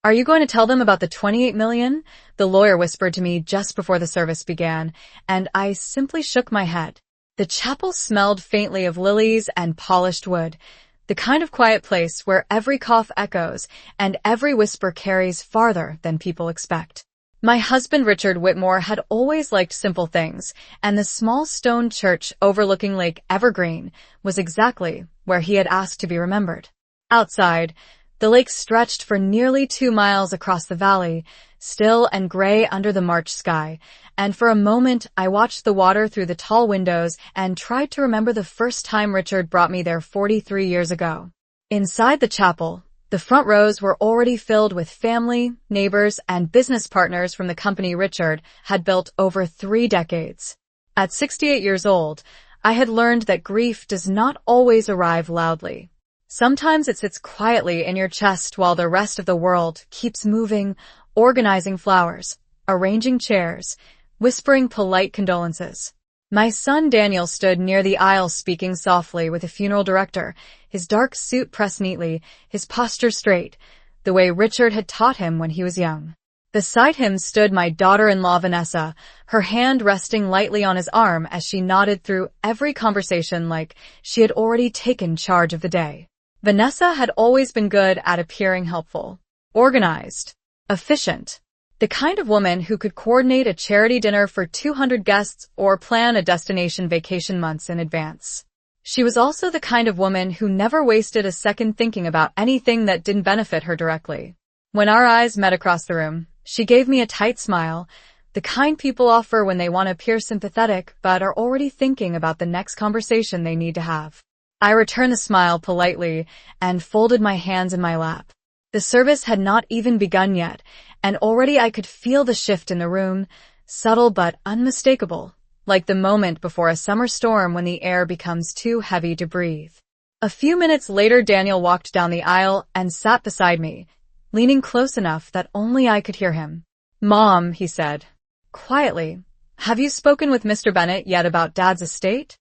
Are you going to tell them about the 28 million? The lawyer whispered to me just before the service began, and I simply shook my head. The chapel smelled faintly of lilies and polished wood, the kind of quiet place where every cough echoes and every whisper carries farther than people expect. My husband Richard Whitmore had always liked simple things, and the small stone church overlooking Lake Evergreen was exactly where he had asked to be remembered. Outside, the lake stretched for nearly 2 miles across the valley, still and gray under the March sky, and for a moment I watched the water through the tall windows and tried to remember the first time Richard brought me there 43 years ago. Inside the chapel, the front rows were already filled with family, neighbors, and business partners from the company Richard had built over 3 decades. At 68 years old, I had learned that grief does not always arrive loudly. Sometimes it sits quietly in your chest while the rest of the world keeps moving, organizing flowers, arranging chairs, whispering polite condolences. My son Daniel stood near the aisle speaking softly with the funeral director, his dark suit pressed neatly, his posture straight, the way Richard had taught him when he was young. Beside him stood my daughter-in-law Vanessa, her hand resting lightly on his arm as she nodded through every conversation like she had already taken charge of the day. Vanessa had always been good at appearing helpful, organized, efficient, the kind of woman who could coordinate a charity dinner for 200 guests or plan a destination vacation months in advance. She was also the kind of woman who never wasted a second thinking about anything that didn't benefit her directly. When our eyes met across the room, she gave me a tight smile, the kind people offer when they want to appear sympathetic but are already thinking about the next conversation they need to have. I returned the smile politely and folded my hands in my lap. The service had not even begun yet, and already I could feel the shift in the room, subtle but unmistakable, like the moment before a summer storm when the air becomes too heavy to breathe. A few minutes later, Daniel walked down the aisle and sat beside me, leaning close enough that only I could hear him. "Mom," he said, quietly, "have you spoken with Mr. Bennett yet about Dad's estate?"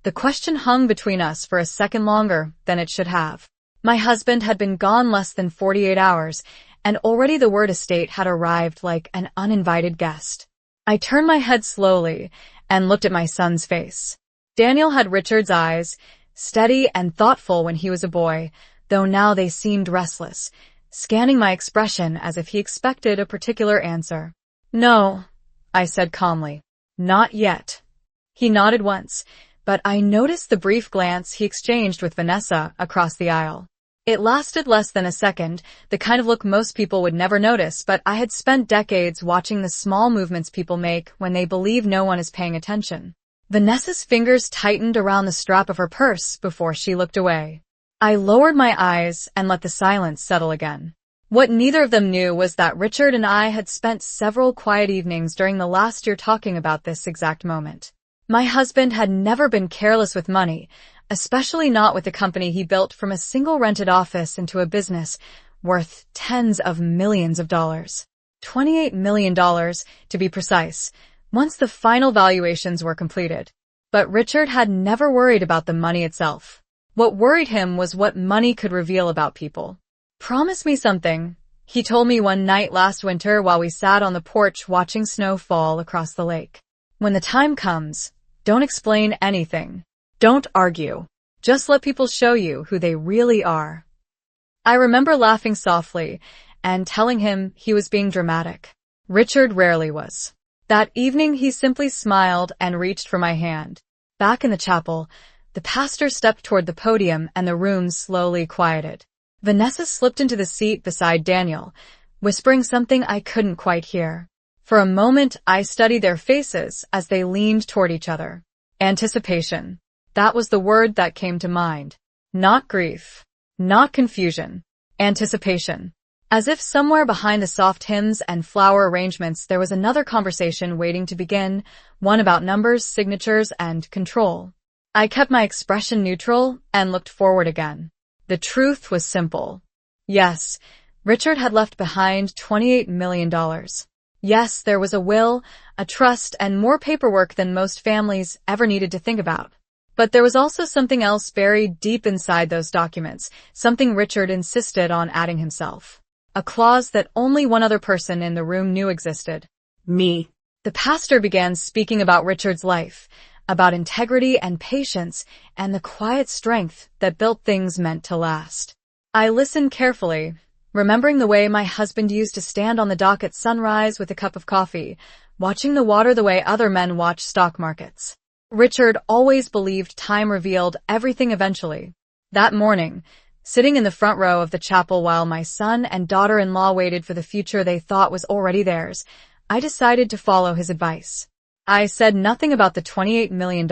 The question hung between us for a second longer than it should have. My husband had been gone less than 48 hours, and already the word estate had arrived like an uninvited guest. I turned my head slowly and looked at my son's face. Daniel had Richard's eyes, steady and thoughtful when he was a boy, though now they seemed restless, scanning my expression as if he expected a particular answer. "No," I said calmly. "Not yet." He nodded once, but I noticed the brief glance he exchanged with Vanessa across the aisle. It lasted less than a second, the kind of look most people would never notice, but I had spent decades watching the small movements people make when they believe no one is paying attention. Vanessa's fingers tightened around the strap of her purse before she looked away. I lowered my eyes and let the silence settle again. What neither of them knew was that Richard and I had spent several quiet evenings during the last year talking about this exact moment. My husband had never been careless with money, especially not with the company he built from a single rented office into a business worth tens of millions of dollars. $28 million, to be precise, once the final valuations were completed. But Richard had never worried about the money itself. What worried him was what money could reveal about people. "Promise me something," he told me one night last winter while we sat on the porch watching snow fall across the lake. "When the time comes, don't explain anything. Don't argue. Just let people show you who they really are." I remember laughing softly and telling him he was being dramatic. Richard rarely was. That evening he simply smiled and reached for my hand. Back in the chapel, the pastor stepped toward the podium and the room slowly quieted. Vanessa slipped into the seat beside Daniel, whispering something I couldn't quite hear. For a moment, I studied their faces as they leaned toward each other. Anticipation. That was the word that came to mind. Not grief. Not confusion. Anticipation. As if somewhere behind the soft hymns and flower arrangements there was another conversation waiting to begin, one about numbers, signatures, and control. I kept my expression neutral and looked forward again. The truth was simple. Yes, Richard had left behind $28 million. Yes, there was a will, a trust, and more paperwork than most families ever needed to think about. But there was also something else buried deep inside those documents, something Richard insisted on adding himself. a clause that only one other person in the room knew existed. Me. The pastor began speaking about Richard's life, about integrity and patience, and the quiet strength that built things meant to last. I listened carefully, remembering the way my husband used to stand on the dock at sunrise with a cup of coffee, watching the water the way other men watch stock markets. Richard always believed time revealed everything eventually. That morning, sitting in the front row of the chapel while my son and daughter-in-law waited for the future they thought was already theirs, I decided to follow his advice. I said nothing about the $28 million.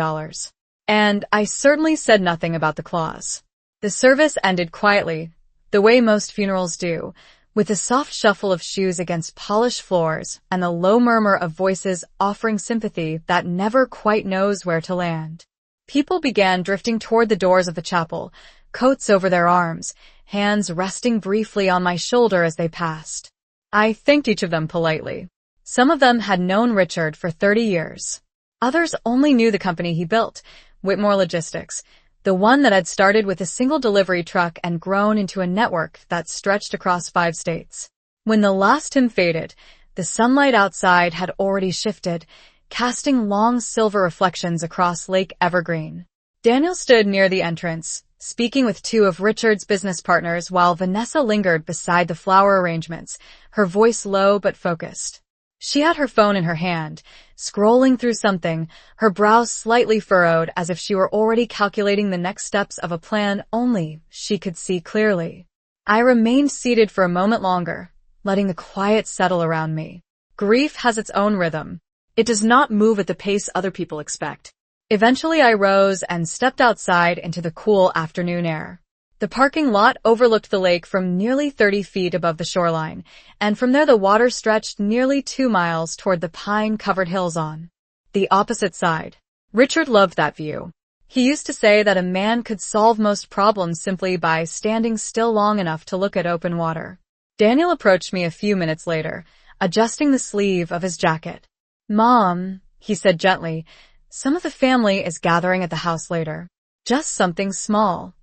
And I certainly said nothing about the clause. The service ended quietly, the way most funerals do, with a soft shuffle of shoes against polished floors and the low murmur of voices offering sympathy that never quite knows where to land. People began drifting toward the doors of the chapel, coats over their arms, hands resting briefly on my shoulder as they passed. I thanked each of them politely. Some of them had known Richard for 30 years. Others only knew the company he built, Whitmore Logistics, the one that had started with a single delivery truck and grown into a network that stretched across 5 states. When the last hymn faded, the sunlight outside had already shifted, casting long silver reflections across Lake Evergreen. Daniel stood near the entrance, speaking with 2 of Richard's business partners while Vanessa lingered beside the flower arrangements, her voice low but focused. She had her phone in her hand, scrolling through something, her brows slightly furrowed as if she were already calculating the next steps of a plan only she could see clearly. I remained seated for a moment longer, letting the quiet settle around me. Grief has its own rhythm. It does not move at the pace other people expect. Eventually I rose and stepped outside into the cool afternoon air. The parking lot overlooked the lake from nearly 30 feet above the shoreline, and from there the water stretched nearly 2 miles toward the pine-covered hills on the opposite side. Richard loved that view. He used to say that a man could solve most problems simply by standing still long enough to look at open water. Daniel approached me a few minutes later, adjusting the sleeve of his jacket. "Mom," he said gently, "some of the family is gathering at the house later. Just something small."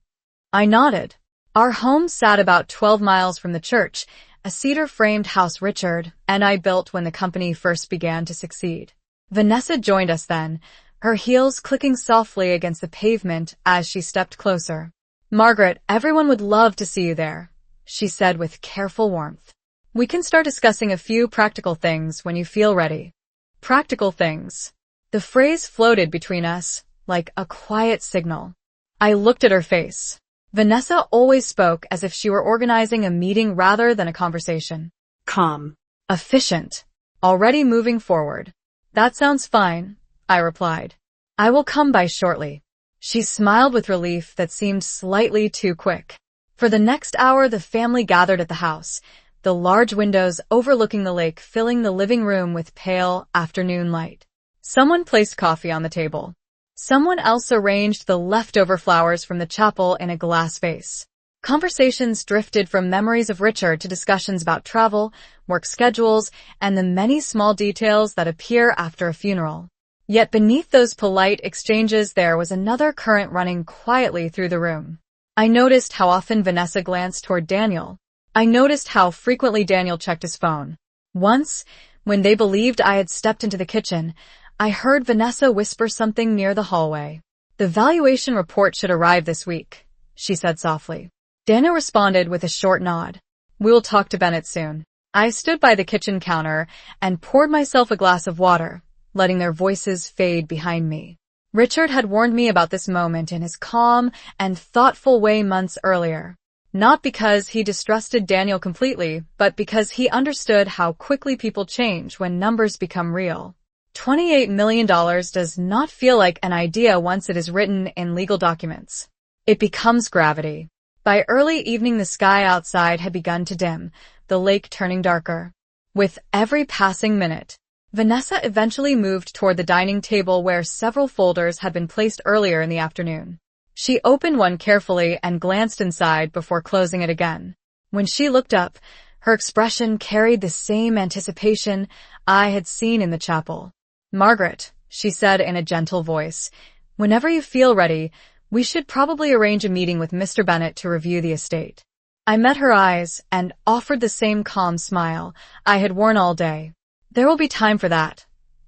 I nodded. Our home sat about 12 miles from the church, a cedar-framed house Richard and I built when the company first began to succeed. Vanessa joined us then, her heels clicking softly against the pavement as she stepped closer. "Margaret, everyone would love to see you there," she said with careful warmth. "We can start discussing a few practical things when you feel ready." Practical things. The phrase floated between us like a quiet signal. I looked at her face. Vanessa always spoke as if she were organizing a meeting rather than a conversation. Calm. Efficient. Already moving forward. "That sounds fine," I replied. "I will come by shortly." She smiled with relief that seemed slightly too quick. For the next hour, the family gathered at the house, the large windows overlooking the lake filling the living room with pale afternoon light. Someone placed coffee on the table. Someone else arranged the leftover flowers from the chapel in a glass vase. Conversations drifted from memories of Richard to discussions about travel, work schedules, and the many small details that appear after a funeral. Yet beneath those polite exchanges there was another current running quietly through the room. I noticed how often Vanessa glanced toward Daniel. I noticed how frequently Daniel checked his phone. Once, when they believed I had stepped into the kitchen, I heard Vanessa whisper something near the hallway. "The valuation report should arrive this week," she said softly. Daniel responded with a short nod. "We will talk to Bennett soon." I stood by the kitchen counter and poured myself a glass of water, letting their voices fade behind me. Richard had warned me about this moment in his calm and thoughtful way months earlier. Not because he distrusted Daniel completely, but because he understood how quickly people change when numbers become real. $28 million does not feel like an idea once it is written in legal documents. It becomes gravity. By early evening, the sky outside had begun to dim, the lake turning darker. With every passing minute, Vanessa eventually moved toward the dining table where several folders had been placed earlier in the afternoon. She opened one carefully and glanced inside before closing it again. When she looked up, her expression carried the same anticipation I had seen in the chapel. "Margaret," she said in a gentle voice, "whenever you feel ready, we should probably arrange a meeting with Mr. Bennett to review the estate." I met her eyes and offered the same calm smile I had worn all day. "There will be time for that,"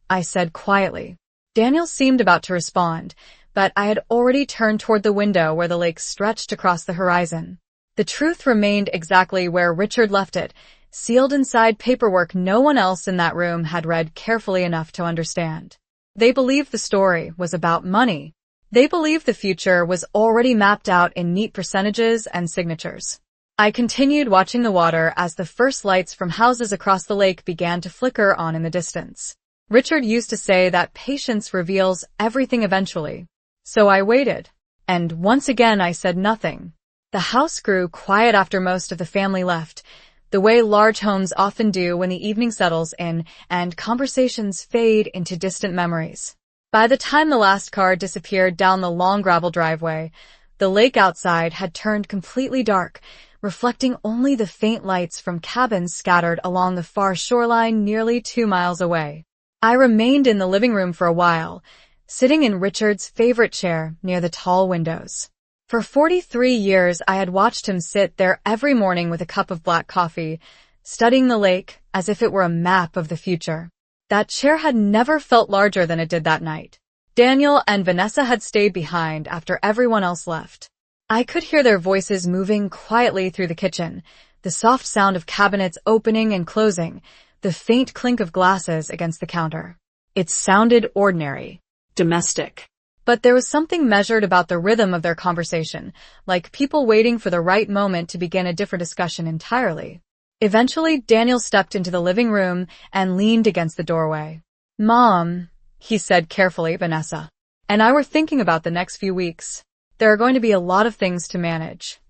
I said quietly. Daniel seemed about to respond, but I had already turned toward the window where the lake stretched across the horizon. The truth remained exactly where Richard left it, sealed inside paperwork no one else in that room had read carefully enough to understand. They believed the story was about money. They believed the future was already mapped out in neat percentages and signatures. I continued watching the water as the first lights from houses across the lake began to flicker on in the distance. Richard used to say that patience reveals everything eventually. So I waited. And once again I said nothing. The house grew quiet after most of the family left, the way large homes often do when the evening settles in and conversations fade into distant memories. By the time the last car disappeared down the long gravel driveway, the lake outside had turned completely dark, reflecting only the faint lights from cabins scattered along the far shoreline nearly 2 miles away. I remained in the living room for a while, sitting in Richard's favorite chair near the tall windows. For 43 years I had watched him sit there every morning with a cup of black coffee, studying the lake as if it were a map of the future. That chair had never felt larger than it did that night. Daniel and Vanessa had stayed behind after everyone else left. I could hear their voices moving quietly through the kitchen, the soft sound of cabinets opening and closing, the faint clink of glasses against the counter. It sounded ordinary, Domestic. but there was something measured about the rhythm of their conversation, like people waiting for the right moment to begin a different discussion entirely. Eventually, Daniel stepped into the living room and leaned against the doorway. "Mom," he said carefully, "Vanessa and I were thinking about the next few weeks. There are going to be a lot of things to manage."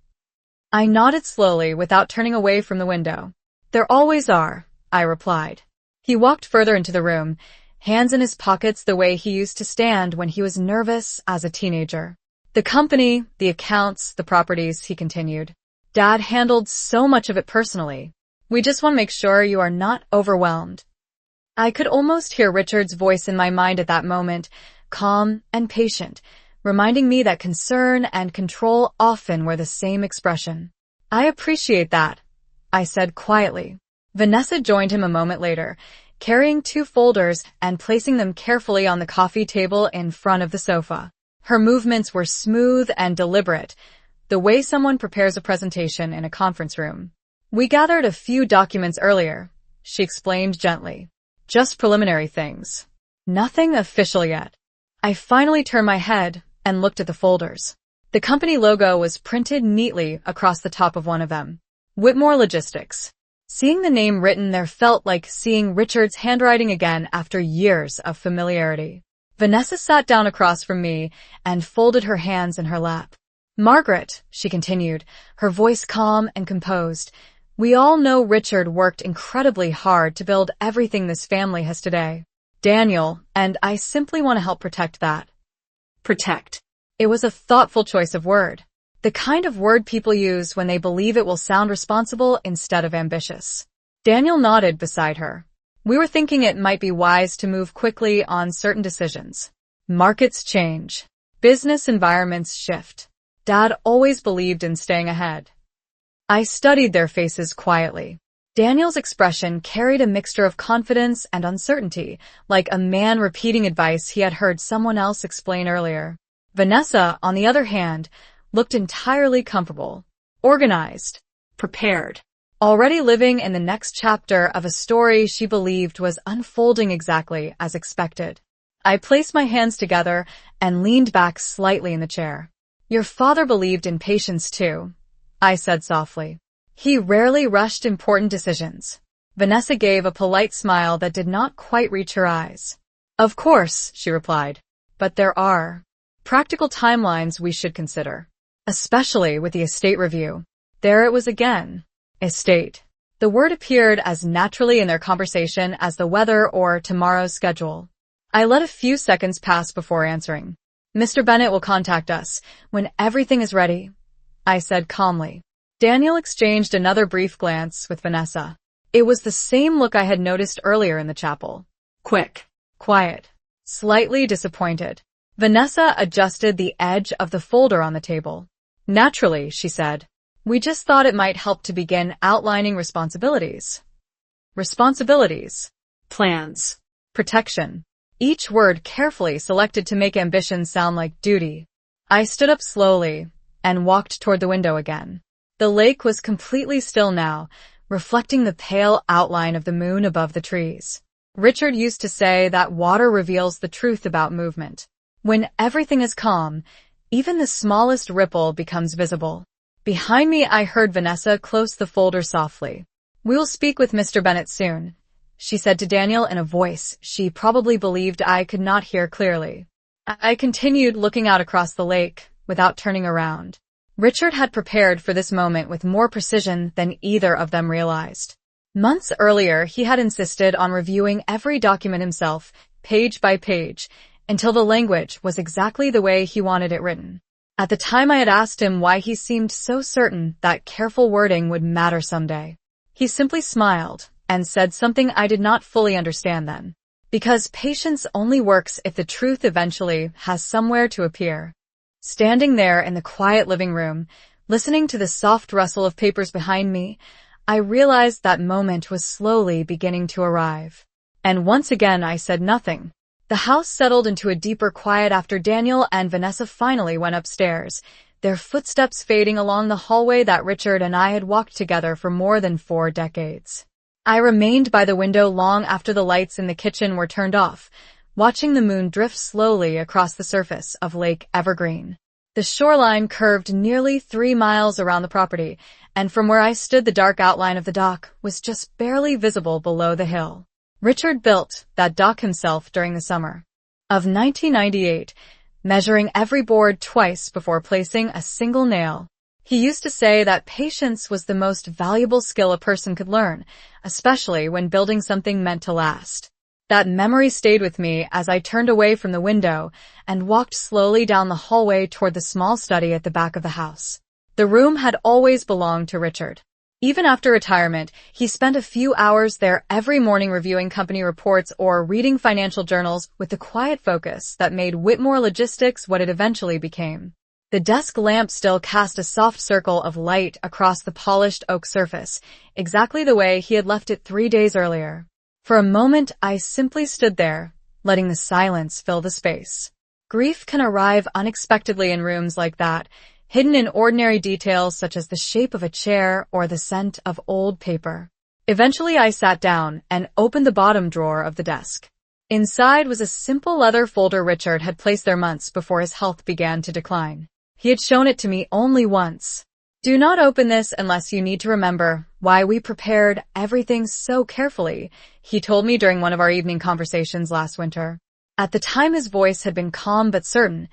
I nodded slowly without turning away from the window. "There always are," I replied. He walked further into the room, hands in his pockets the way he used to stand when he was nervous as a teenager. "The company, the accounts, the properties," he continued. "Dad handled so much of it personally. We just want to make sure you are not overwhelmed." I could almost hear Richard's voice in my mind at that moment, calm and patient, reminding me that concern and control often were the same expression. "I appreciate that," I said quietly. Vanessa joined him a moment later, carrying 2 folders and placing them carefully on the coffee table in front of the sofa. Her movements were smooth and deliberate, the way someone prepares a presentation in a conference room. "We gathered a few documents earlier," she explained gently. "Just preliminary things. Nothing official yet." I finally turned my head and looked at the folders. The company logo was printed neatly across the top of one of them. Whitmore Logistics. Seeing the name written there felt like seeing Richard's handwriting again after years of familiarity. Vanessa sat down across from me and folded her hands in her lap. "Margaret," she continued, her voice calm and composed, "we all know Richard worked incredibly hard to build everything this family has today. Daniel and I simply want to help protect that." Protect. It was a thoughtful choice of word. The kind of word people use when they believe it will sound responsible instead of ambitious. Daniel nodded beside her. "We were thinking it might be wise to move quickly on certain decisions. Markets change. Business environments shift. Dad always believed in staying ahead." I studied their faces quietly. Daniel's expression carried a mixture of confidence and uncertainty, like a man repeating advice he had heard someone else explain earlier. Vanessa, on the other hand, looked entirely comfortable, organized, Prepared. already living in the next chapter of a story she believed was unfolding exactly as expected. I placed my hands together and leaned back slightly in the chair. "Your father believed in patience too," I said softly. "He rarely rushed important decisions." Vanessa gave a polite smile that did not quite reach her eyes. "Of course," she replied, "but there are practical timelines we should consider, especially with the estate review." There it was again. Estate. The word appeared as naturally in their conversation as the weather or tomorrow's schedule. I let a few seconds pass before answering. "Mr. Bennett will contact us when everything is ready," I said calmly. Daniel exchanged another brief glance with Vanessa. It was the same look I had noticed earlier in the chapel. Quick. Quiet. Slightly disappointed. Vanessa adjusted the edge of the folder on the table. "Naturally," she said. We just thought it might help to begin outlining responsibilities. Responsibilities. Plans. Protection. Each word carefully selected to make ambition sound like duty. I stood up slowly and walked toward the window again. The lake was completely still now, reflecting the pale outline of the moon above the trees. Richard used to say that water reveals the truth about movement. When everything is calm, even the smallest ripple becomes visible. Behind me, I heard Vanessa close the folder softly. "We'll speak with Mr. Bennett soon," she said to Daniel in a voice she probably believed I could not hear clearly. I continued looking out across the lake without turning around. Richard had prepared for this moment with more precision than either of them realized. Months earlier, he had insisted on reviewing every document himself, page by page, until the language was exactly the way he wanted it written. At the time, I had asked him why he seemed so certain that careful wording would matter someday. He simply smiled and said something I did not fully understand then. Because patience only works if the truth eventually has somewhere to appear. Standing there in the quiet living room, listening to the soft rustle of papers behind me, I realized that moment was slowly beginning to arrive. And once again I said nothing. The house settled into a deeper quiet after Daniel and Vanessa finally went upstairs, their footsteps fading along the hallway that Richard and I had walked together for more than 4 decades. I remained by the window long after the lights in the kitchen were turned off, watching the moon drift slowly across the surface of Lake Evergreen. The shoreline curved nearly 3 miles around the property, and from where I stood the dark outline of the dock was just barely visible below the hill. Richard built that dock himself during the summer of 1998, measuring every board twice before placing a single nail. He used to say that patience was the most valuable skill a person could learn, especially when building something meant to last. That memory stayed with me as I turned away from the window and walked slowly down the hallway toward the small study at the back of the house. The room had always belonged to Richard. Even after retirement, he spent a few hours there every morning reviewing company reports or reading financial journals with the quiet focus that made Whitmore Logistics what it eventually became. The desk lamp still cast a soft circle of light across the polished oak surface, exactly the way he had left it 3 days earlier. For a moment, I simply stood there, letting the silence fill the space. Grief can arrive unexpectedly in rooms like that, hidden in ordinary details such as the shape of a chair or the scent of old paper. Eventually, I sat down and opened the bottom drawer of the desk. Inside was a simple leather folder Richard had placed there months before his health began to decline. He had shown it to me only once. "Do not open this unless you need to remember why we prepared everything so carefully," he told me during one of our evening conversations last winter. At the time, his voice had been calm but certain,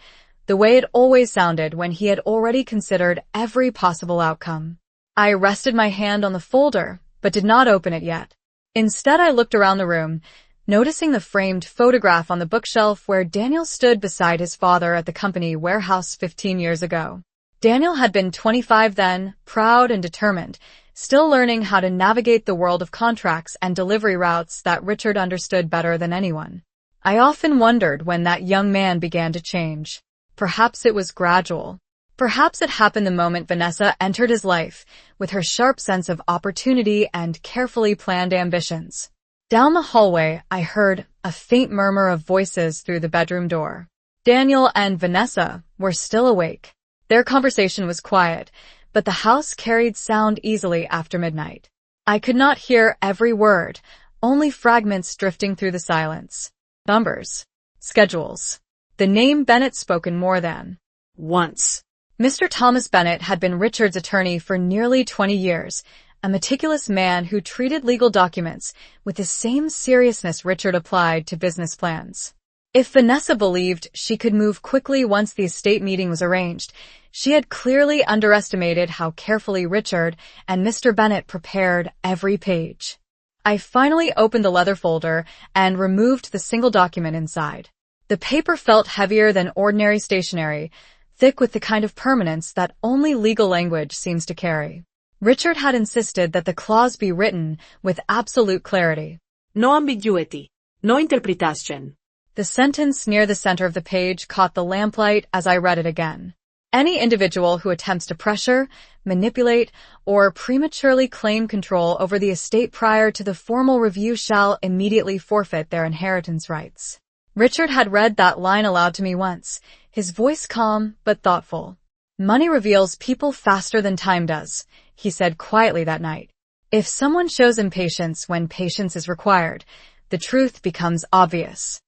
the way it always sounded when he had already considered every possible outcome. I rested my hand on the folder, but did not open it yet. Instead, I looked around the room, noticing the framed photograph on the bookshelf where Daniel stood beside his father at the company warehouse 15 years ago. Daniel had been 25 then, proud and determined, still learning how to navigate the world of contracts and delivery routes that Richard understood better than anyone. I often wondered when that young man began to change. Perhaps it was gradual. Perhaps it happened the moment Vanessa entered his life, with her sharp sense of opportunity and carefully planned ambitions. Down the hallway, I heard a faint murmur of voices through the bedroom door. Daniel and Vanessa were still awake. Their conversation was quiet, but the house carried sound easily after midnight. I could not hear every word, only fragments drifting through the silence. Numbers. Schedules. The name Bennett spoken more than Once. Mr. Thomas Bennett had been Richard's attorney for nearly 20 years, a meticulous man who treated legal documents with the same seriousness Richard applied to business plans. If Vanessa believed she could move quickly once the estate meeting was arranged, she had clearly underestimated how carefully Richard and Mr. Bennett prepared every page. I finally opened the leather folder and removed the single document inside. The paper felt heavier than ordinary stationery, thick with the kind of permanence that only legal language seems to carry. Richard had insisted that the clause be written with absolute clarity. No ambiguity. No interpretation. The sentence near the center of the page caught the lamplight as I read it again. Any individual who attempts to pressure, manipulate, or prematurely claim control over the estate prior to the formal review shall immediately forfeit their inheritance rights. Richard had read that line aloud to me once, his voice calm but thoughtful. Money reveals people faster than time does, he said quietly that night. If someone shows impatience when patience is required, the truth becomes obvious.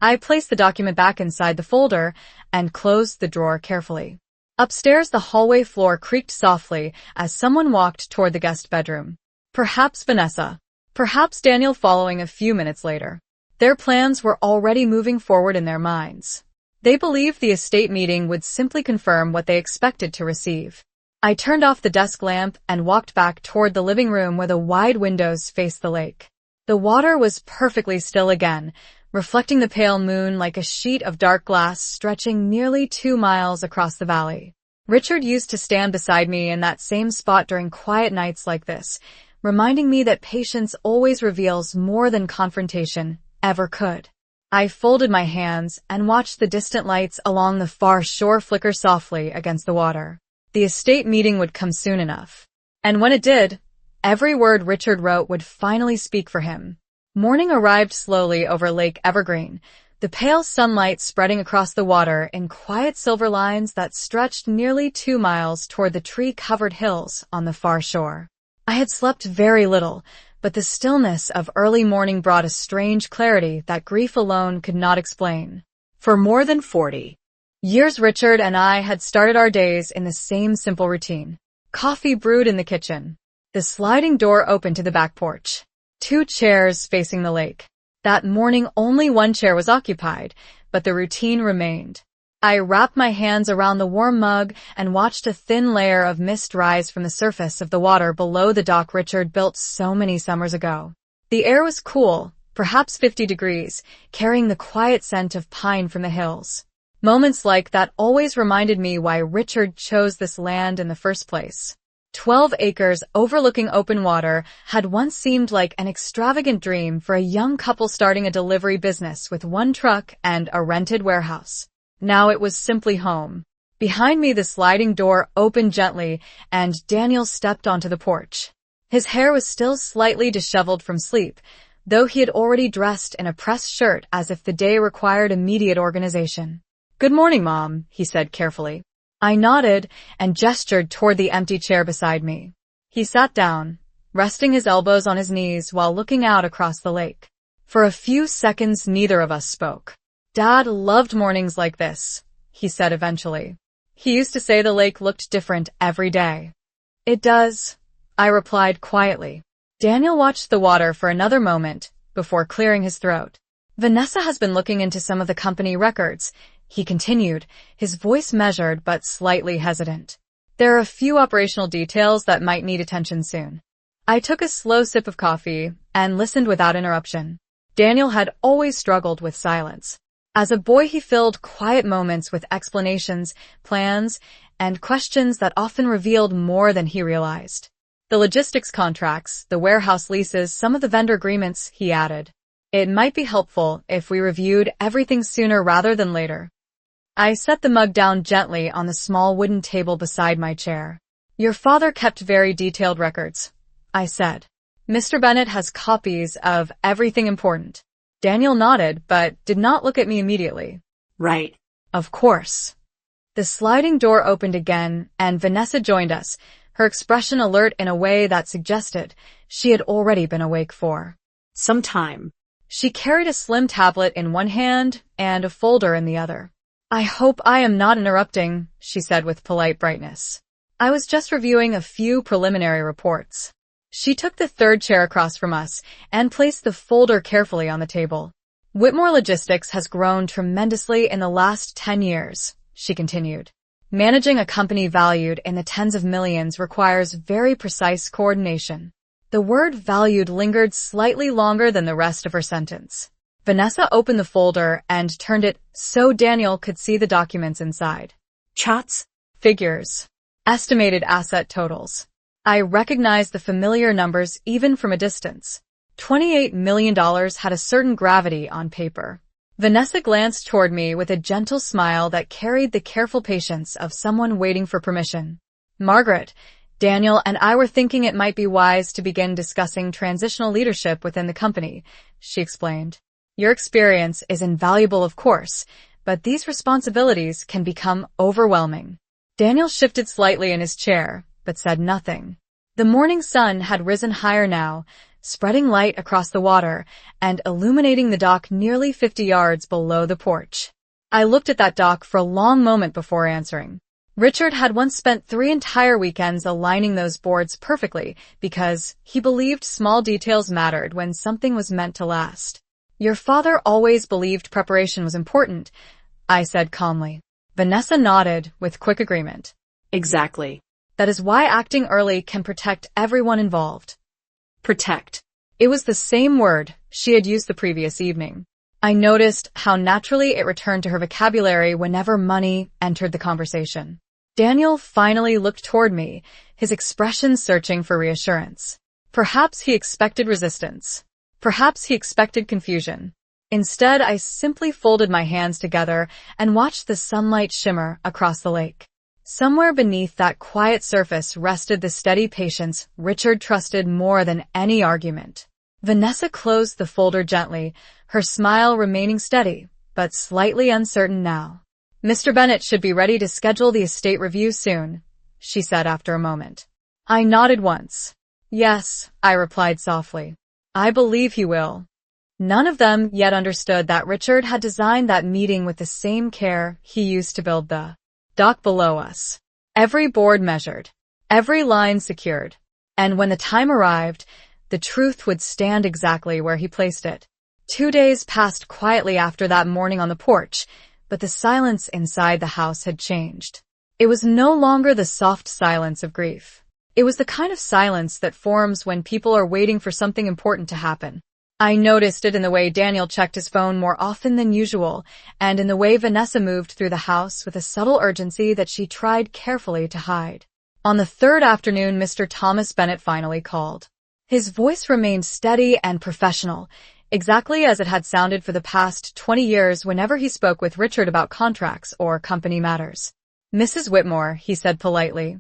I placed the document back inside the folder and closed the drawer carefully. Upstairs, the hallway floor creaked softly as someone walked toward the guest bedroom. Perhaps Vanessa. Perhaps Daniel following a few minutes later. Their plans were already moving forward in their minds. They believed the estate meeting would simply confirm what they expected to receive. I turned off the desk lamp and walked back toward the living room where the wide windows faced the lake. The water was perfectly still again, reflecting the pale moon like a sheet of dark glass stretching nearly 2 miles across the valley. Richard used to stand beside me in that same spot during quiet nights like this, reminding me that patience always reveals more than confrontation ever could. I folded my hands and watched the distant lights along the far shore flicker softly against the water. The estate meeting would come soon enough. And when it did, every word Richard wrote would finally speak for him. Morning arrived slowly over Lake Evergreen, the pale sunlight spreading across the water in quiet silver lines that stretched nearly 2 miles toward the tree-covered hills on the far shore. I had slept very little, but the stillness of early morning brought a strange clarity that grief alone could not explain. For more than 40 years, Richard and I had started our days in the same simple routine. Coffee brewed in the kitchen. The sliding door opened to the back porch. 2 chairs facing the lake. That morning only 1 chair was occupied, but the routine remained. I wrapped my hands around the warm mug and watched a thin layer of mist rise from the surface of the water below the dock Richard built so many summers ago. The air was cool, perhaps 50 degrees, carrying the quiet scent of pine from the hills. Moments like that always reminded me why Richard chose this land in the first place. 12 acres overlooking open water had once seemed like an extravagant dream for a young couple starting a delivery business with 1 truck and a rented warehouse. Now it was simply home. Behind me, the sliding door opened gently, and Daniel stepped onto the porch. His hair was still slightly disheveled from sleep, though he had already dressed in a pressed shirt as if the day required immediate organization. "Good morning, Mom," he said carefully. I nodded and gestured toward the empty chair beside me. He sat down, resting his elbows on his knees while looking out across the lake. For a few seconds, neither of us spoke. "Dad loved mornings like this," he said eventually. "He used to say the lake looked different every day." "It does," I replied quietly. Daniel watched the water for another moment before clearing his throat. "Vanessa has been looking into some of the company records," he continued, his voice measured but slightly hesitant. "There are a few operational details that might need attention soon." I took a slow sip of coffee and listened without interruption. Daniel had always struggled with silence. As a boy, he filled quiet moments with explanations, plans, and questions that often revealed more than he realized. "The logistics contracts, the warehouse leases, some of the vendor agreements," he added. "It might be helpful if we reviewed everything sooner rather than later." I set the mug down gently on the small wooden table beside my chair. "Your father kept very detailed records," I said. "Mr. Bennett has copies of everything important." Daniel nodded, but did not look at me immediately. Right. "Of course." The sliding door opened again, and Vanessa joined us, her expression alert in a way that suggested she had already been awake for some time. She carried a slim tablet in one hand and a folder in the other. "I hope I am not interrupting," she said with polite brightness. "I was just reviewing a few preliminary reports." She took the 3rd chair across from us and placed the folder carefully on the table. "Whitmore Logistics has grown tremendously in the last 10 years, she continued. "Managing a company valued in the tens of millions requires very precise coordination." The word "valued" lingered slightly longer than the rest of her sentence. Vanessa opened the folder and turned it so Daniel could see the documents inside. Charts, figures, estimated asset totals. I recognized the familiar numbers even from a distance. $28 million had a certain gravity on paper. Vanessa glanced toward me with a gentle smile that carried the careful patience of someone waiting for permission. Margaret, Daniel and I were thinking it might be wise to begin discussing transitional leadership within the company, she explained. Your experience is invaluable, of course, but these responsibilities can become overwhelming. Daniel shifted slightly in his chair, but said nothing. The morning sun had risen higher now, spreading light across the water and illuminating the dock nearly 50 yards below the porch. I looked at that dock for a long moment before answering. Richard had once spent 3 entire weekends aligning those boards perfectly because he believed small details mattered when something was meant to last. Your father always believed preparation was important, I said calmly. Vanessa nodded with quick agreement. Exactly. That is why acting early can protect everyone involved. Protect. It was the same word she had used the previous evening. I noticed how naturally it returned to her vocabulary whenever money entered the conversation. Daniel finally looked toward me, his expression searching for reassurance. Perhaps he expected resistance. Perhaps he expected confusion. Instead, I simply folded my hands together and watched the sunlight shimmer across the lake. Somewhere beneath that quiet surface rested the steady patience Richard trusted more than any argument. Vanessa closed the folder gently, her smile remaining steady, but slightly uncertain now. Mr. Bennett should be ready to schedule the estate review soon, she said after a moment. I nodded once. Yes, I replied softly. I believe he will. None of them yet understood that Richard had designed that meeting with the same care he used to build the dock below us. Every board measured, every line secured, and when the time arrived, the truth would stand exactly where he placed it. 2 days passed quietly after that morning on the porch, but the silence inside the house had changed. It was no longer the soft silence of grief. It was the kind of silence that forms when people are waiting for something important to happen. I noticed it in the way Daniel checked his phone more often than usual, and in the way Vanessa moved through the house with a subtle urgency that she tried carefully to hide. On the 3rd afternoon, Mr. Thomas Bennett finally called. His voice remained steady and professional, exactly as it had sounded for the past 20 years whenever he spoke with Richard about contracts or company matters. Mrs. Whitmore, he said politely,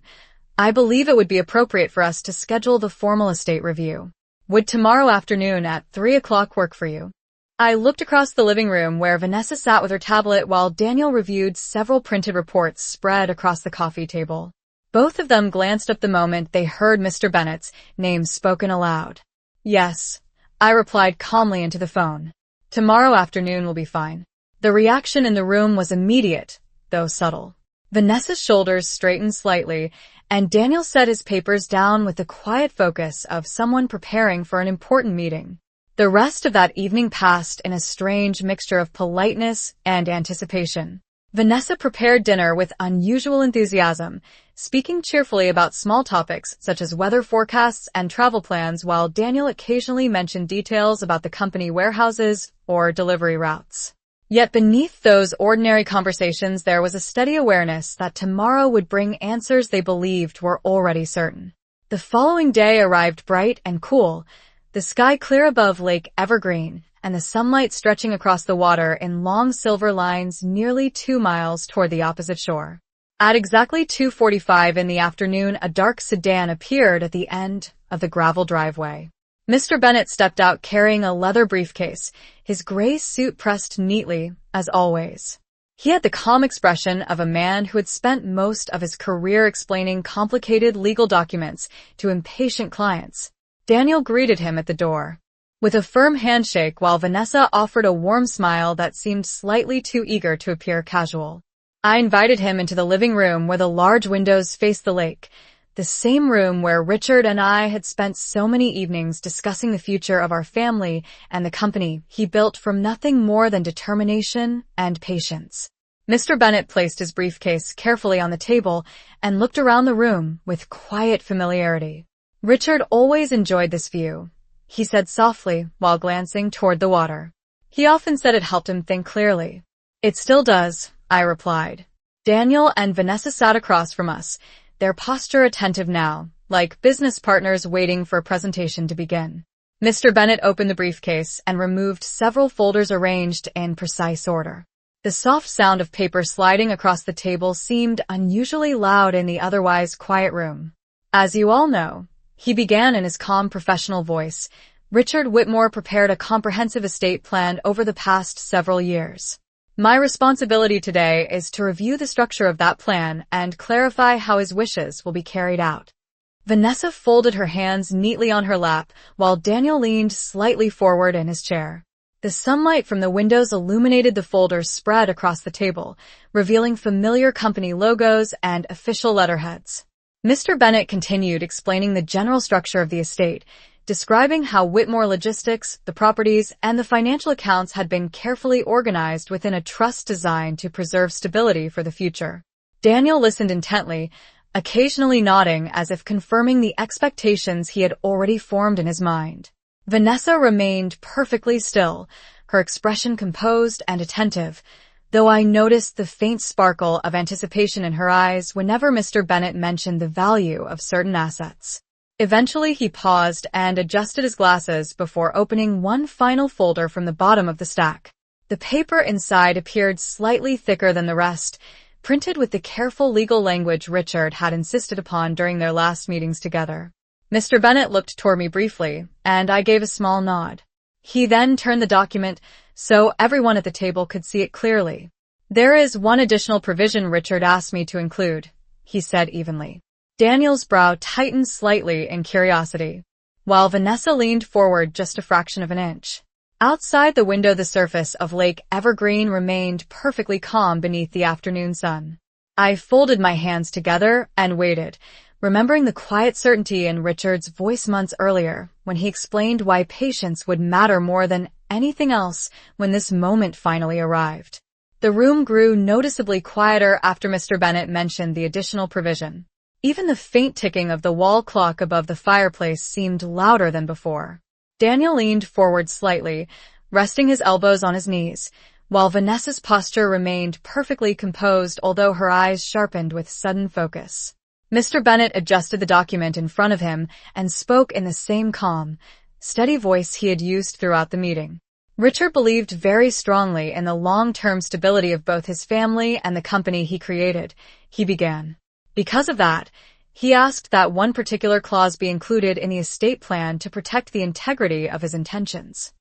I believe it would be appropriate for us to schedule the formal estate review. Would tomorrow afternoon at 3 o'clock work for you? I looked across the living room where Vanessa sat with her tablet while Daniel reviewed several printed reports spread across the coffee table. Both of them glanced up the moment they heard Mr. Bennett's name spoken aloud. Yes, I replied calmly into the phone. Tomorrow afternoon will be fine. The reaction in the room was immediate, though subtle. Vanessa's shoulders straightened slightly, and Daniel set his papers down with the quiet focus of someone preparing for an important meeting. The rest of that evening passed in a strange mixture of politeness and anticipation. Vanessa prepared dinner with unusual enthusiasm, speaking cheerfully about small topics such as weather forecasts and travel plans, while Daniel occasionally mentioned details about the company warehouses or delivery routes. Yet beneath those ordinary conversations there was a steady awareness that tomorrow would bring answers they believed were already certain. The following day arrived bright and cool, the sky clear above Lake Evergreen, and the sunlight stretching across the water in long silver lines nearly 2 miles toward the opposite shore. At exactly 2:45 in the afternoon, a dark sedan appeared at the end of the gravel driveway. Mr. Bennett stepped out carrying a leather briefcase, his gray suit pressed neatly, as always. He had the calm expression of a man who had spent most of his career explaining complicated legal documents to impatient clients. Daniel greeted him at the door with a firm handshake while Vanessa offered a warm smile that seemed slightly too eager to appear casual. I invited him into the living room where the large windows faced the lake, the same room where Richard and I had spent so many evenings discussing the future of our family and the company he built from nothing more than determination and patience. Mr. Bennett placed his briefcase carefully on the table and looked around the room with quiet familiarity. Richard always enjoyed this view, he said softly while glancing toward the water. He often said it helped him think clearly. It still does, I replied. Daniel and Vanessa sat across from us, their posture attentive now, like business partners waiting for a presentation to begin. Mr. Bennet opened the briefcase and removed several folders arranged in precise order. The soft sound of paper sliding across the table seemed unusually loud in the otherwise quiet room. As you all know, he began in his calm professional voice, Richard Whitmore prepared a comprehensive estate plan over the past several years. My responsibility today is to review the structure of that plan and clarify how his wishes will be carried out. Vanessa folded her hands neatly on her lap while Daniel leaned slightly forward in his chair. The sunlight from the windows illuminated the folders spread across the table, revealing familiar company logos and official letterheads. Mr. Bennet continued explaining the general structure of the estate, describing how Whitmore Logistics, the properties, and the financial accounts had been carefully organized within a trust designed to preserve stability for the future. Daniel listened intently, occasionally nodding as if confirming the expectations he had already formed in his mind. Vanessa remained perfectly still, her expression composed and attentive, though I noticed the faint sparkle of anticipation in her eyes whenever Mr. Bennet mentioned the value of certain assets. Eventually he paused and adjusted his glasses before opening one final folder from the bottom of the stack. The paper inside appeared slightly thicker than the rest, printed with the careful legal language Richard had insisted upon during their last meetings together. Mr. Bennet looked toward me briefly, and I gave a small nod. He then turned the document so everyone at the table could see it clearly. There is one additional provision Richard asked me to include, he said evenly. Daniel's brow tightened slightly in curiosity, while Vanessa leaned forward just a fraction of an inch. Outside the window, the surface of Lake Evergreen remained perfectly calm beneath the afternoon sun. I folded my hands together and waited, remembering the quiet certainty in Richard's voice months earlier when he explained why patience would matter more than anything else when this moment finally arrived. The room grew noticeably quieter after Mr. Bennet mentioned the additional provision. Even the faint ticking of the wall clock above the fireplace seemed louder than before. Daniel leaned forward slightly, resting his elbows on his knees, while Vanessa's posture remained perfectly composed although her eyes sharpened with sudden focus. Mr. Bennet adjusted the document in front of him and spoke in the same calm, steady voice he had used throughout the meeting. Richard believed very strongly in the long-term stability of both his family and the company he created, he began. Because of that, he asked that one particular clause be included in the estate plan to protect the integrity of his intentions.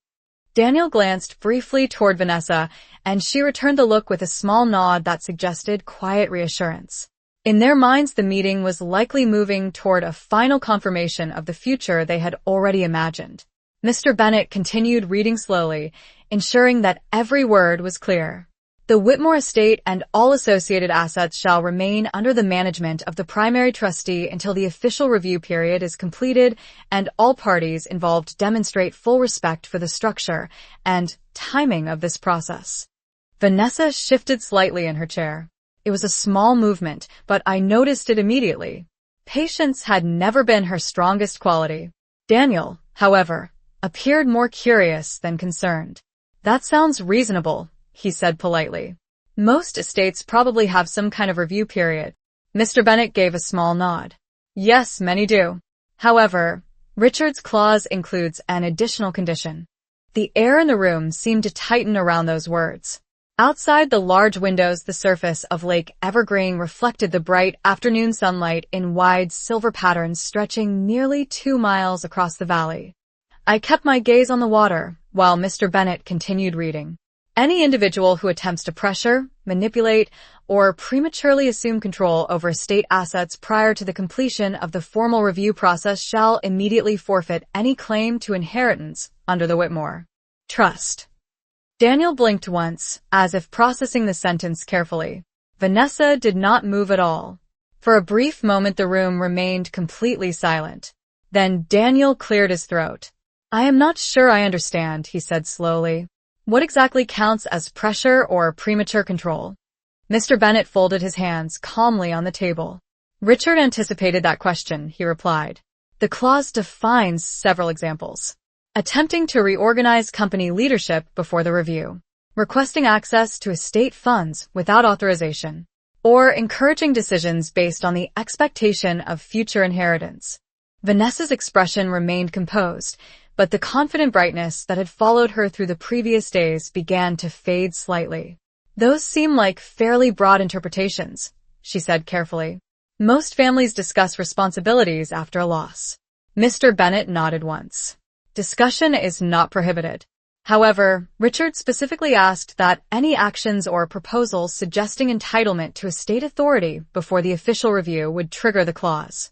Daniel glanced briefly toward Vanessa, and she returned the look with a small nod that suggested quiet reassurance. In their minds, the meeting was likely moving toward a final confirmation of the future they had already imagined. Mr. Bennet continued reading slowly, ensuring that every word was clear. The Whitmore estate and all associated assets shall remain under the management of the primary trustee until the official review period is completed and all parties involved demonstrate full respect for the structure and timing of this process. Vanessa shifted slightly in her chair. It was a small movement, but I noticed it immediately. Patience had never been her strongest quality. Daniel, however, appeared more curious than concerned. That sounds reasonable, he said politely. Most estates probably have some kind of review period. Mr. Bennet gave a small nod. Yes, many do. However, Richard's clause includes an additional condition. The air in the room seemed to tighten around those words. Outside the large windows, the surface of Lake Evergreen reflected the bright afternoon sunlight in wide silver patterns stretching nearly 2 miles across the valley. I kept my gaze on the water while Mr. Bennet continued reading. Any individual who attempts to pressure, manipulate, or prematurely assume control over estate assets prior to the completion of the formal review process shall immediately forfeit any claim to inheritance under the Whitmore Trust. Daniel blinked once, as if processing the sentence carefully. Vanessa did not move at all. For a brief moment the room remained completely silent. Then Daniel cleared his throat. I am not sure I understand, he said slowly. What exactly counts as pressure or premature control? Mr. Bennet folded his hands calmly on the table. Richard anticipated that question, he replied. The clause defines several examples. Attempting to reorganize company leadership before the review, requesting access to estate funds without authorization, or encouraging decisions based on the expectation of future inheritance. Vanessa's expression remained composed, but the confident brightness that had followed her through the previous days began to fade slightly. "Those seem like fairly broad interpretations," she said carefully. "Most families discuss responsibilities after a loss." Mr. Bennet nodded once. "Discussion is not prohibited. However, Richard specifically asked that any actions or proposals suggesting entitlement to estate authority before the official review would trigger the clause."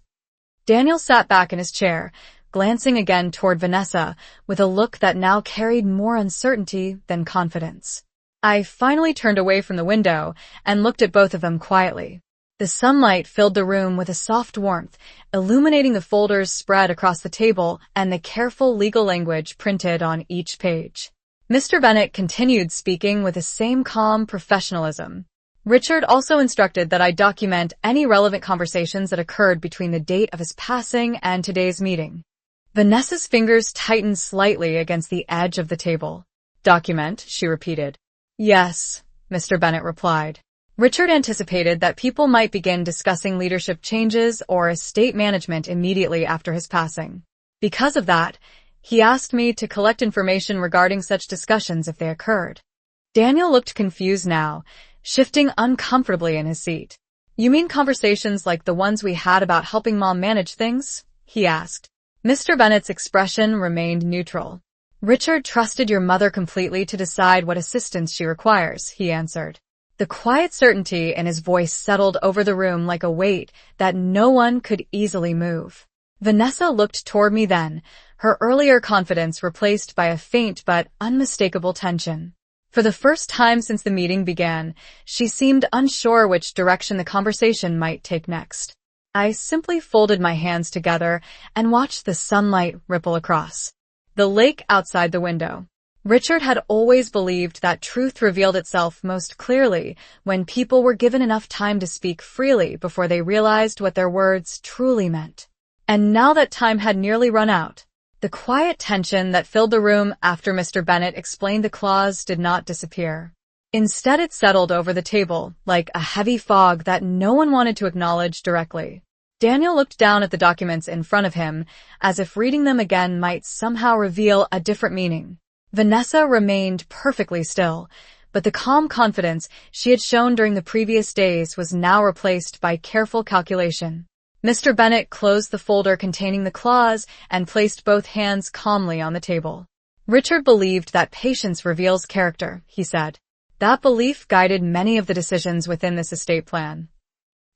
Daniel sat back in his chair, glancing again toward Vanessa with a look that now carried more uncertainty than confidence. I finally turned away from the window and looked at both of them quietly. The sunlight filled the room with a soft warmth, illuminating the folders spread across the table and the careful legal language printed on each page. Mr. Bennet continued speaking with the same calm professionalism. Richard also instructed that I document any relevant conversations that occurred between the date of his passing and today's meeting. Vanessa's fingers tightened slightly against the edge of the table. "Document," she repeated. "Yes," Mr. Bennet replied. Richard anticipated that people might begin discussing leadership changes or estate management immediately after his passing. Because of that, he asked me to collect information regarding such discussions if they occurred. Daniel looked confused now, shifting uncomfortably in his seat. "You mean conversations like the ones we had about helping Mom manage things?" he asked. Mr. Bennet's expression remained neutral. "Richard trusted your mother completely to decide what assistance she requires," he answered. The quiet certainty in his voice settled over the room like a weight that no one could easily move. Vanessa looked toward me then, her earlier confidence replaced by a faint but unmistakable tension. For the first time since the meeting began, she seemed unsure which direction the conversation might take next. I simply folded my hands together and watched the sunlight ripple across the lake outside the window. Richard had always believed that truth revealed itself most clearly when people were given enough time to speak freely before they realized what their words truly meant. And now that time had nearly run out, the quiet tension that filled the room after Mr. Bennet explained the clause did not disappear. Instead, it settled over the table like a heavy fog that no one wanted to acknowledge directly. Daniel looked down at the documents in front of him, as if reading them again might somehow reveal a different meaning. Vanessa remained perfectly still, but the calm confidence she had shown during the previous days was now replaced by careful calculation. Mr. Bennet closed the folder containing the clause and placed both hands calmly on the table. "Richard believed that patience reveals character," he said. "That belief guided many of the decisions within this estate plan."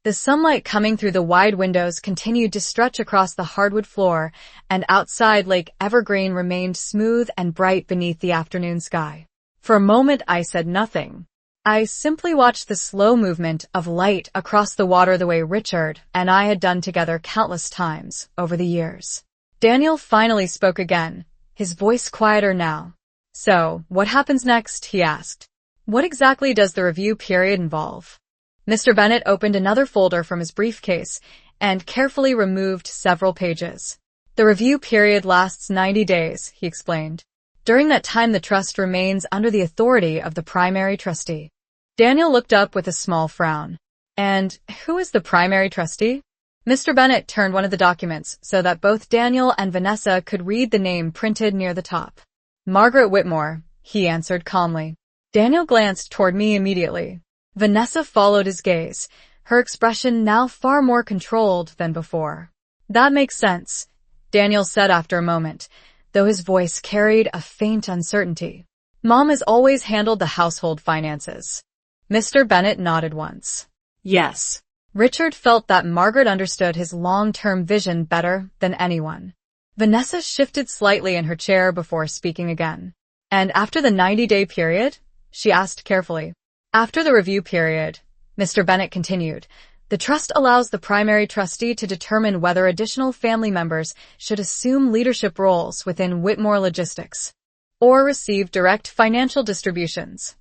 The sunlight coming through the wide windows continued to stretch across the hardwood floor, and outside Lake Evergreen remained smooth and bright beneath the afternoon sky. For a moment I said nothing. I simply watched the slow movement of light across the water the way Richard and I had done together countless times over the years. Daniel finally spoke again, his voice quieter now. "So, what happens next?" he asked. "What exactly does the review period involve?" Mr. Bennet opened another folder from his briefcase and carefully removed several pages. "The review period lasts 90 days, he explained. "During that time, the trust remains under the authority of the primary trustee." Daniel looked up with a small frown. "And who is the primary trustee?" Mr. Bennet turned one of the documents so that both Daniel and Vanessa could read the name printed near the top. "Margaret Whitmore," he answered calmly. Daniel glanced toward me immediately. Vanessa followed his gaze, her expression now far more controlled than before. "That makes sense," Daniel said after a moment, though his voice carried a faint uncertainty. "Mom has always handled the household finances." Mr. Bennet nodded once. Yes. Richard felt that Margaret understood his long-term vision better than anyone. Vanessa shifted slightly in her chair before speaking again. "And after the 90-day period?" she asked carefully. "After the review period," Mr. Bennet continued, "the trust allows the primary trustee to determine whether additional family members should assume leadership roles within Whitmore Logistics or receive direct financial distributions."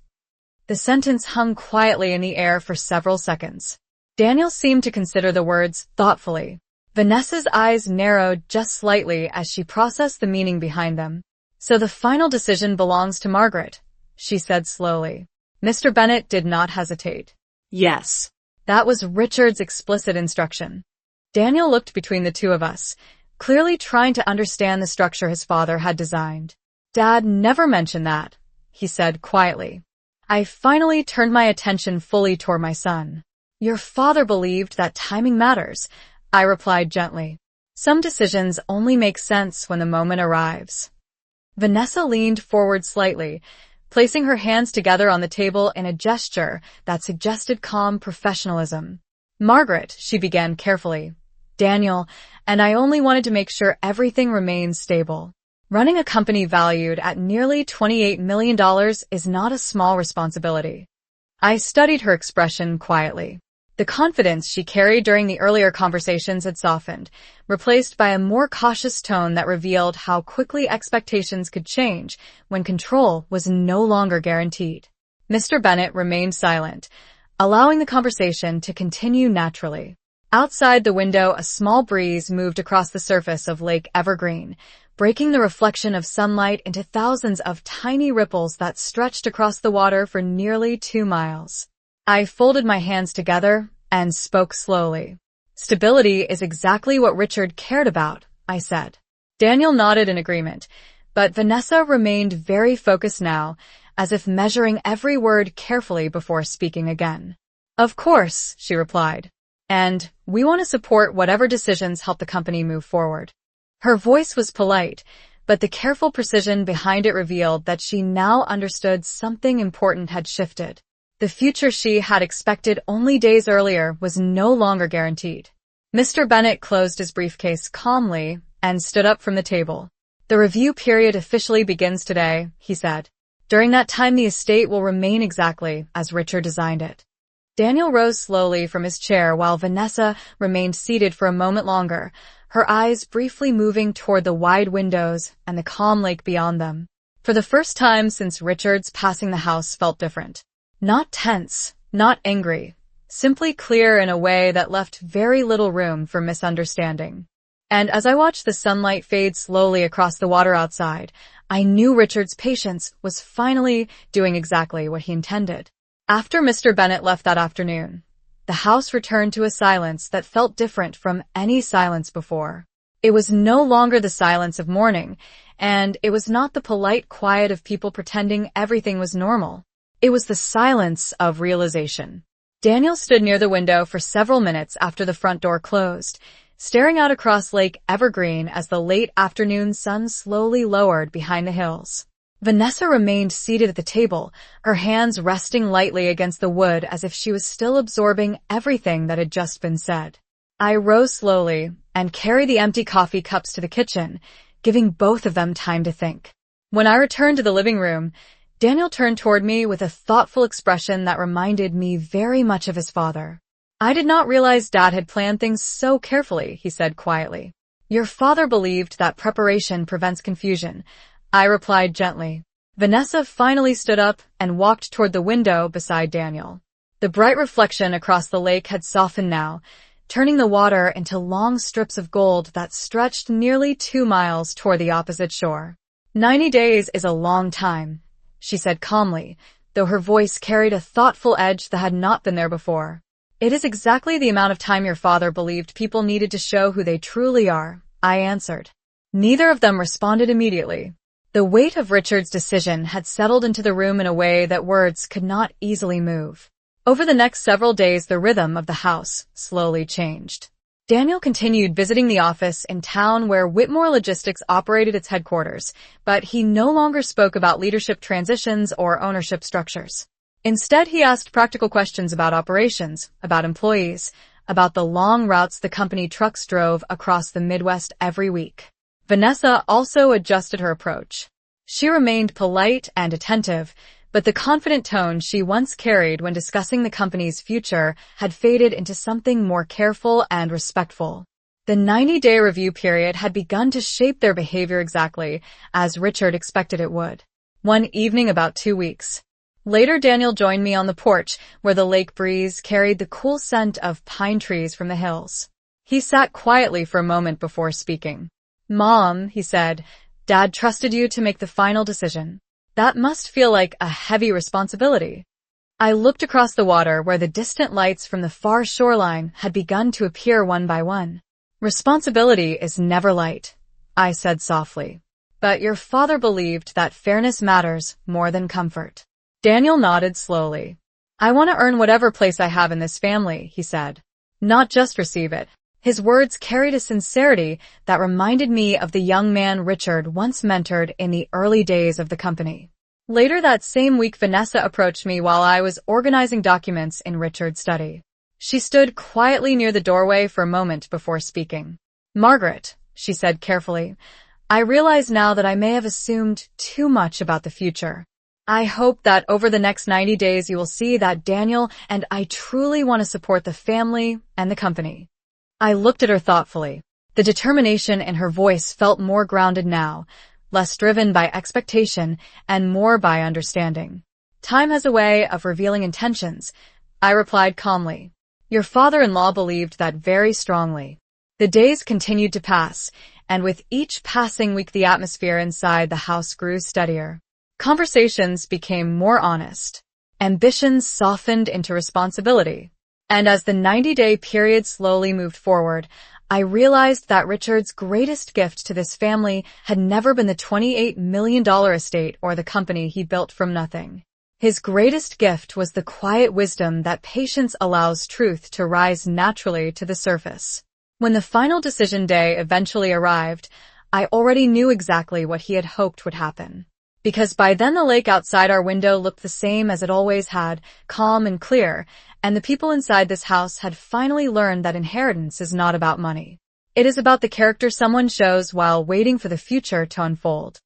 The sentence hung quietly in the air for several seconds. Daniel seemed to consider the words thoughtfully. Vanessa's eyes narrowed just slightly as she processed the meaning behind them. "So the final decision belongs to Margaret," she said slowly. Mr. Bennet did not hesitate. Yes. That was Richard's explicit instruction. Daniel looked between the two of us, clearly trying to understand the structure his father had designed. "Dad never mentioned that," he said quietly. I finally turned my attention fully toward my son. "Your father believed that timing matters," I replied gently. "Some decisions only make sense when the moment arrives." Vanessa leaned forward slightly, placing her hands together on the table in a gesture that suggested calm professionalism. "Margaret," she began carefully, "Daniel and I only wanted to make sure everything remains stable. Running a company valued at nearly $28 million is not a small responsibility." I studied her expression quietly. The confidence she carried during the earlier conversations had softened, replaced by a more cautious tone that revealed how quickly expectations could change when control was no longer guaranteed. Mr. Bennett remained silent, allowing the conversation to continue naturally. Outside the window, a small breeze moved across the surface of Lake Evergreen, breaking the reflection of sunlight into thousands of tiny ripples that stretched across the water for nearly 2 miles. I folded my hands together and spoke slowly. "Stability is exactly what Richard cared about," I said. Daniel nodded in agreement, but Vanessa remained very focused now, as if measuring every word carefully before speaking again. "Of course," she replied. "And we want to support whatever decisions help the company move forward." Her voice was polite, but the careful precision behind it revealed that she now understood something important had shifted. The future she had expected only days earlier was no longer guaranteed. Mr. Bennett closed his briefcase calmly and stood up from the table. "The review period officially begins today," he said. "During that time, the estate will remain exactly as Richard designed it." Daniel rose slowly from his chair while Vanessa remained seated for a moment longer, her eyes briefly moving toward the wide windows and the calm lake beyond them. For the first time since Richard's passing, the house felt different. Not tense, not angry, simply clear in a way that left very little room for misunderstanding. And as I watched the sunlight fade slowly across the water outside, I knew Richard's patience was finally doing exactly what he intended. After Mr. Bennett left that afternoon, the house returned to a silence that felt different from any silence before. It was no longer the silence of mourning, and it was not the polite quiet of people pretending everything was normal. It was the silence of realization. Daniel stood near the window for several minutes after the front door closed, staring out across Lake Evergreen as the late afternoon sun slowly lowered behind the hills. Vanessa remained seated at the table, her hands resting lightly against the wood as if she was still absorbing everything that had just been said. I rose slowly and carried the empty coffee cups to the kitchen, giving both of them time to think. When I returned to the living room, Daniel turned toward me with a thoughtful expression that reminded me very much of his father. "I did not realize Dad had planned things so carefully," he said quietly. "Your father believed that preparation prevents confusion," I replied gently. Vanessa finally stood up and walked toward the window beside Daniel. The bright reflection across the lake had softened now, turning the water into long strips of gold that stretched nearly 2 miles toward the opposite shore. 90 days is a long time," she said calmly, though her voice carried a thoughtful edge that had not been there before. "It is exactly the amount of time your father believed people needed to show who they truly are," I answered. Neither of them responded immediately. The weight of Richard's decision had settled into the room in a way that words could not easily move. Over the next several days, the rhythm of the house slowly changed. Daniel continued visiting the office in town where Whitmore Logistics operated its headquarters, but he no longer spoke about leadership transitions or ownership structures. Instead, he asked practical questions about operations, about employees, about the long routes the company trucks drove across the Midwest every week. Vanessa also adjusted her approach. She remained polite and attentive, but the confident tone she once carried when discussing the company's future had faded into something more careful and respectful. The 90-day review period had begun to shape their behavior exactly as Richard expected it would. One evening about 2 weeks later, Daniel joined me on the porch where the lake breeze carried the cool scent of pine trees from the hills. He sat quietly for a moment before speaking. "Mom," he said, "Dad trusted you to make the final decision. That must feel like a heavy responsibility." I looked across the water where the distant lights from the far shoreline had begun to appear one by one. Responsibility is never light, I said softly. But your father believed that fairness matters more than comfort. Daniel nodded slowly. I want to earn whatever place I have in this family, he said. Not just receive it. His words carried a sincerity that reminded me of the young man Richard once mentored in the early days of the company. Later that same week, Vanessa approached me while I was organizing documents in Richard's study. She stood quietly near the doorway for a moment before speaking. Margaret, she said carefully, I realize now that I may have assumed too much about the future. I hope that over the next 90 days you will see that Daniel and I truly want to support the family and the company. I looked at her thoughtfully. The determination in her voice felt more grounded now, less driven by expectation and more by understanding. Time has a way of revealing intentions, I replied calmly. Your father-in-law believed that very strongly. The days continued to pass, and with each passing week the atmosphere inside the house grew steadier. Conversations became more honest. Ambitions softened into responsibility. And as the 90-day period slowly moved forward, I realized that Richard's greatest gift to this family had never been the $28 million estate or the company he built from nothing. His greatest gift was the quiet wisdom that patience allows truth to rise naturally to the surface. When the final decision day eventually arrived, I already knew exactly what he had hoped would happen. Because by then the lake outside our window looked the same as it always had, calm and clear, and the people inside this house had finally learned that inheritance is not about money. It is about the character someone shows while waiting for the future to unfold.